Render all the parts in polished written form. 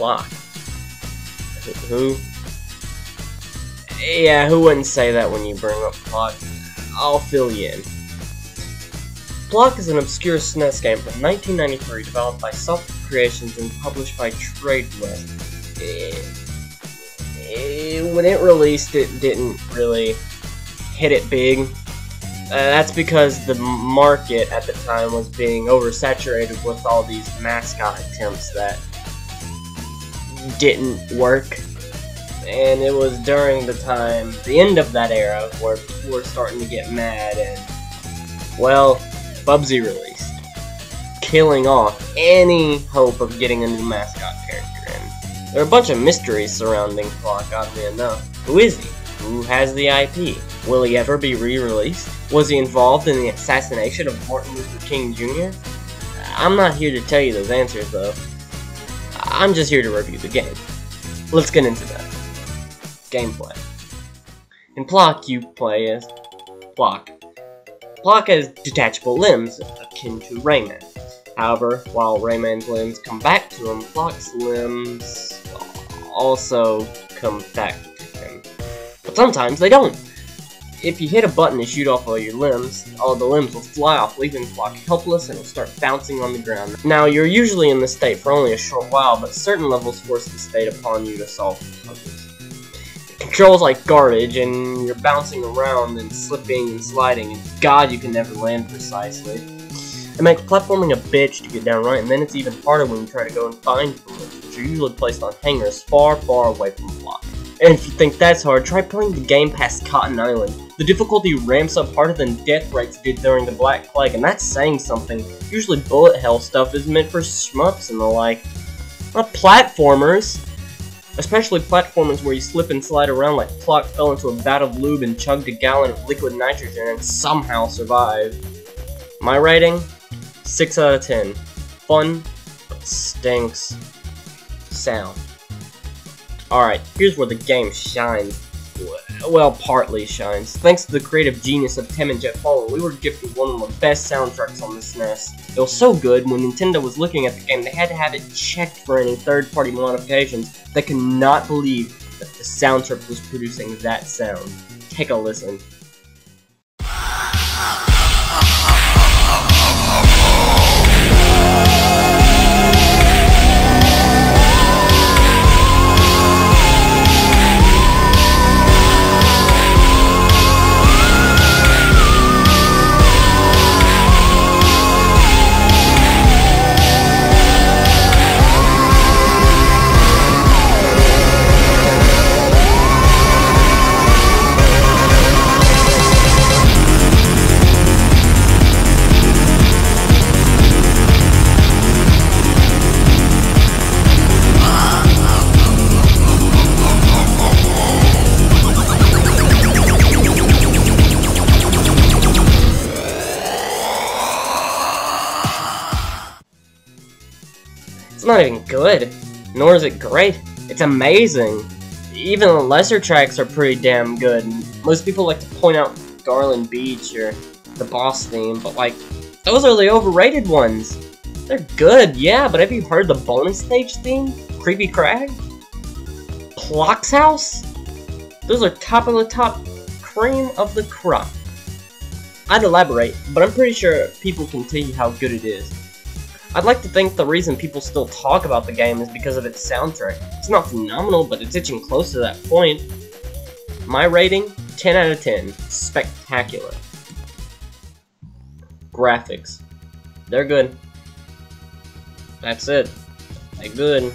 Plok. Who? Yeah, who wouldn't say that when you bring up Plok? I'll fill you in. Plok is an obscure SNES game from 1993 developed by Soft Creations and published by Tradeweb. When it released, it didn't really hit it big. That's because the market at the time was being oversaturated with all these mascot attempts that didn't work. And it was during the end of that era, where people were starting to get mad, and, well, Bubsy released, killing off any hope of getting a new mascot character in. There are a bunch of mysteries surrounding Plok, oddly enough. Who is he? Who has the IP? Will he ever be re-released? Was he involved in the assassination of Martin Luther King Jr.? I'm not here to tell you those answers, though. I'm just here to review the game. Let's get into that. Gameplay. In Plok, you play as Plok. Plok has detachable limbs, akin to Rayman. However, while Rayman's limbs come back to him, Plok's limbs also come back to him. But sometimes they don't. If you hit a button to shoot off all your limbs, all the limbs will fly off, leaving Plok helpless and will start bouncing on the ground. Now, you're usually in this state for only a short while, but certain levels force the state upon you to solve puzzles. It controls like garbage, and you're bouncing around and slipping and sliding, and God, you can never land precisely. It makes platforming a bitch to get down right, and then it's even harder when you try to go and find limbs, which are usually placed on hangars far, far away from Plok. And if you think that's hard, try playing the game past Cotton Island. The difficulty ramps up harder than death rates did during the Black Plague, and that's saying something. Usually bullet hell stuff is meant for shmups and the like. Not platformers. Especially platformers where you slip and slide around like Plok fell into a vat of lube and chugged a gallon of liquid nitrogen and somehow survived. My rating? 6 out of 10. Fun, but stinks. Sound. Alright, here's where the game shines. Well, partly shines. Thanks to the creative genius of Tim and Jeff Fallen, we were gifted one of the best soundtracks on the SNES. It was so good, when Nintendo was looking at the game, they had to have it checked for any third-party modifications. They could not believe that the soundtrack was producing that sound. Take a listen. It's not even good, nor is it great. It's amazing. Even the lesser tracks are pretty damn good. Most people like to point out Garland Beach or the boss theme, but like, those are the overrated ones. They're good, yeah, but have you heard the bonus stage theme? Creepy Crag? Plok's House? Those are top of the top, cream of the crop. I'd elaborate, but I'm pretty sure people can tell you how good it is. I'd like to think the reason people still talk about the game is because of its soundtrack. It's not phenomenal, but it's itching close to that point. My rating? 10 out of 10. Spectacular. Graphics. They're good. That's it. They're good.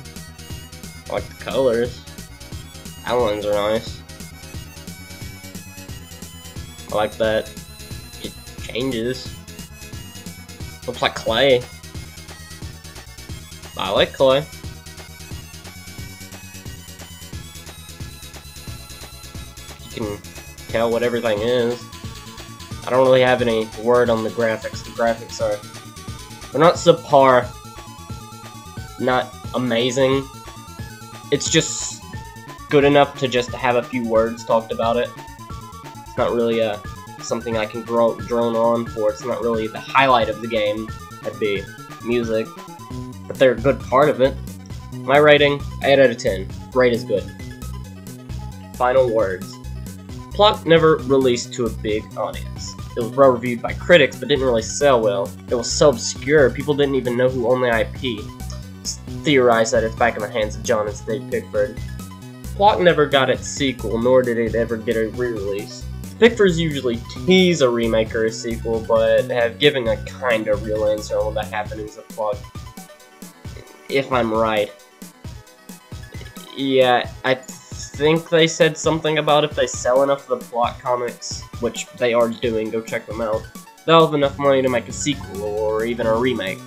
I like the colors. Outlines are nice. I like that it changes. Looks like clay. I like clay. You can tell what everything is. I don't really have any word on the graphics. The graphics are... they're not subpar. Not amazing. It's just good enough to just have a few words talked about it. It's not really something I can drone on for. It's not really the highlight of the game. That'd be music. But they're a good part of it. My rating, 8 out of 10. Great is good. Final words. Plok never released to a big audience. It was well reviewed by critics, but didn't really sell well. It was so obscure, people didn't even know who owned the IP. It's theorized that it's back in the hands of John and Steve Pickford. Plok never got its sequel, nor did it ever get a re-release. Pickfords usually tease a remake or a sequel, but have given a kinda real answer on the happenings of Plok. If I'm right. Yeah, I think they said something about if they sell enough of the Plok comics, which they are doing, go check them out, they'll have enough money to make a sequel or even a remake.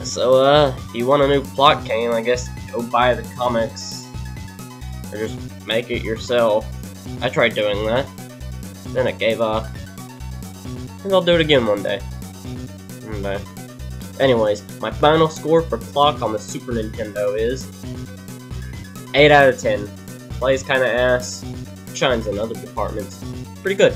So, if you want a new Plok game, I guess go buy the comics, or just make it yourself. I tried doing that, then it gave up, and I'll do it again one day. Anyways, my final score for Plok on the Super Nintendo is 8 out of 10. Plays kinda ass, shines in other departments. Pretty good.